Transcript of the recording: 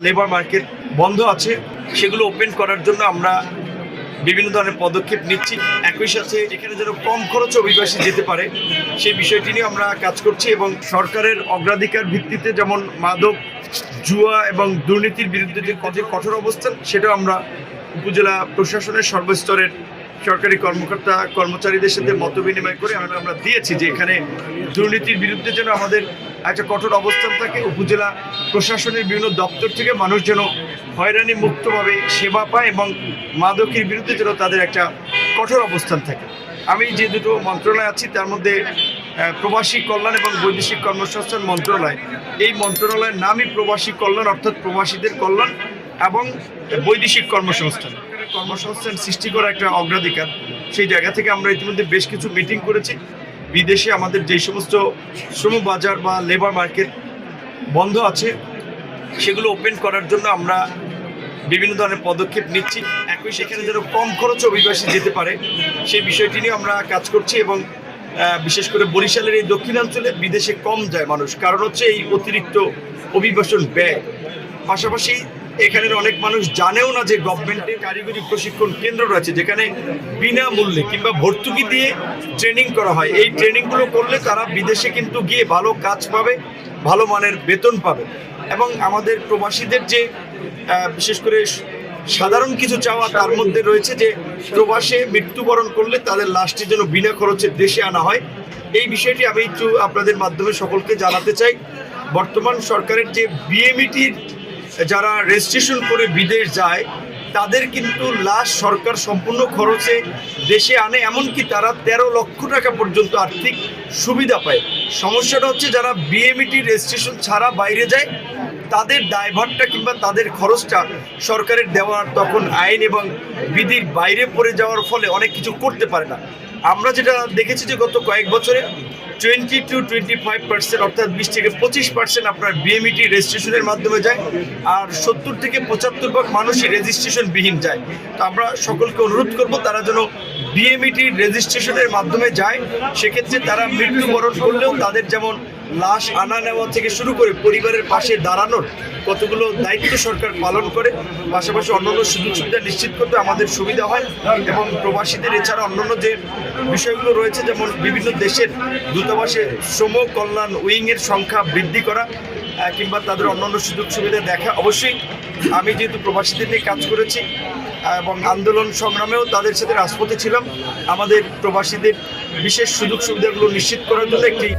Labour market বন্ধ আছে, সেগুলো ওপেন করার জন্য আমরা বিভিন্ন ধরনের পদক্ষেপ নিচ্ছি। একই সাথে এখানে যেন কম খরচে অভিবাসী যেতে পারে সেই বিষয়টি নিয়ে আমরা কাজ করছি এবং সরকারের অগ্রাধিকার ভিত্তিতে যেমন মাদক, জুয়া এবং দুর্নীতির বিরুদ্ধে যে কঠোর অবস্থান, সেটাও আমরা উপজেলা প্রশাসনের সর্বস্তরের সরকারি কর্মকর্তা কর্মচারীদের সাথে মত বিনিময় করে আমরা দিয়েছি যে এখানে দুর্নীতির বিরুদ্ধে যেন আমাদের একটা কঠোর অবস্থান থাকে। উপজেলা প্রশাসনের বিভিন্ন দপ্তর থেকে মানুষ যেন হয়রানি মুক্তভাবে সেবা পায় এবং মাদকের বিরুদ্ধে যেন তাদের একটা কঠোর অবস্থান থাকে। আমি যে দুটো মন্ত্রণালয় আছি তার মধ্যে প্রবাসী কল্যাণ এবং বৈদেশিক কর্মসংস্থান মন্ত্রণালয়, এই মন্ত্রণালয়ের নামই প্রবাসী কল্যাণ, অর্থাৎ প্রবাসীদের কল্যাণ এবং বৈদেশিক কর্মসংস্থান সৃষ্টি করা একটা অগ্রাধিকার। সেই জায়গা থেকে আমরা ইতিমধ্যে বেশ কিছু মিটিং করেছি। বিদেশে আমাদের যেই সমস্ত শ্রম বাজার বা লেবার মার্কেট বন্ধ আছে সেগুলো ওপেন করার জন্য আমরা বিভিন্ন ধরনের পদক্ষেপ নিচ্ছি। একই সেখানে যেন কম খরচে অভিবাসী যেতে পারে সেই বিষয়টি নিয়ে আমরা কাজ করছি এবং বিশেষ করে বরিশালের এই দক্ষিণাঞ্চলে বিদেশে কম যায় মানুষ, কারণ হচ্ছে এই অতিরিক্ত অভিবাসন ব্যয়। পাশাপাশি এখানের অনেক মানুষ জানেও না যে গভর্নমেন্টের কারিগরি প্রশিক্ষণ কেন্দ্র রয়েছে যেখানে বিনামূল্যে কিংবা ভর্তুকি দিয়ে ট্রেনিং করা হয়। এই ট্রেনিংগুলো করলে তারা বিদেশে কিন্তু গিয়ে ভালো কাজ পাবে, ভালো মানের বেতন পাবে। এবং আমাদের প্রবাসীদের যে বিশেষ করে সাধারণ কিছু চাওয়া তার মধ্যে রয়েছে যে প্রবাসে মৃত্যুবরণ করলে তাদের লাশটি যেন বিনা খরচে দেশে আনা হয়। এই বিষয়টি আমি একটু আপনাদের মাধ্যমে সকলকে জানাতে চাই। বর্তমান সরকারের যে বিএমইটির যারা রেজিস্ট্রেশন করে বিদেশ যায় তাদের কিন্তু লাশ সরকার সম্পূর্ণ খরচে দেশে আনে, এমনকি তারা 13 লক্ষ টাকা পর্যন্ত আর্থিক সুবিধা পায়। সমস্যাটা হচ্ছে যারা বিএমইটি রেজিস্ট্রেশন ছাড়া বাইরে যায় তাদের দায়ভারটা কিংবা তাদের খরচটা সরকারের দেওয়ার তখন আইন এবং বিধির বাইরে পড়ে যাওয়ার ফলে অনেক কিছু করতে পারে না। আমরা যেটা দেখেছি যে গত কয়েক বছরে 20 to 25% অর্থাৎ 20 থেকে 25% আপনার বিএমইটি রেজিস্ট্রেশনের মাধ্যমে যায়, আর 70 থেকে 75% মানুষই রেজিস্ট্রেশনবিহীন যায়। তো আমরা সকলকে অনুরোধ করব তারা যেন বিএমইটি রেজিস্ট্রেশনের মাধ্যমে যায়। সেক্ষেত্রে তারা মৃত্যুবরণ করলেও তাদের যেমন লাশ আনা নেওয়া থেকে শুরু করে পরিবারের পাশে দাঁড়ানোর কতগুলো দায়িত্ব সরকার পালন করে, পাশাপাশি অন্যান্য সুযোগ সুবিধা নিশ্চিত করতে আমাদের সুবিধা হয়। এবং প্রবাসীদের এছাড়া অন্যান্য যে বিষয়গুলো রয়েছে যেমন বিভিন্ন দেশের দূতাবাসে শ্রম কল্যাণ উইংয়ের সংখ্যা বৃদ্ধি করা কিংবা তাদের অন্যান্য সুযোগ সুবিধা দেখা। অবশ্যই আমি যেহেতু প্রবাসীদের নিয়ে কাজ করেছি এবং আন্দোলন সংগ্রামেও তাদের সাথে রাজপথে ছিলাম, আমাদের প্রবাসীদের বিশেষ সুযোগ সুবিধাগুলো নিশ্চিত করার জন্য একটি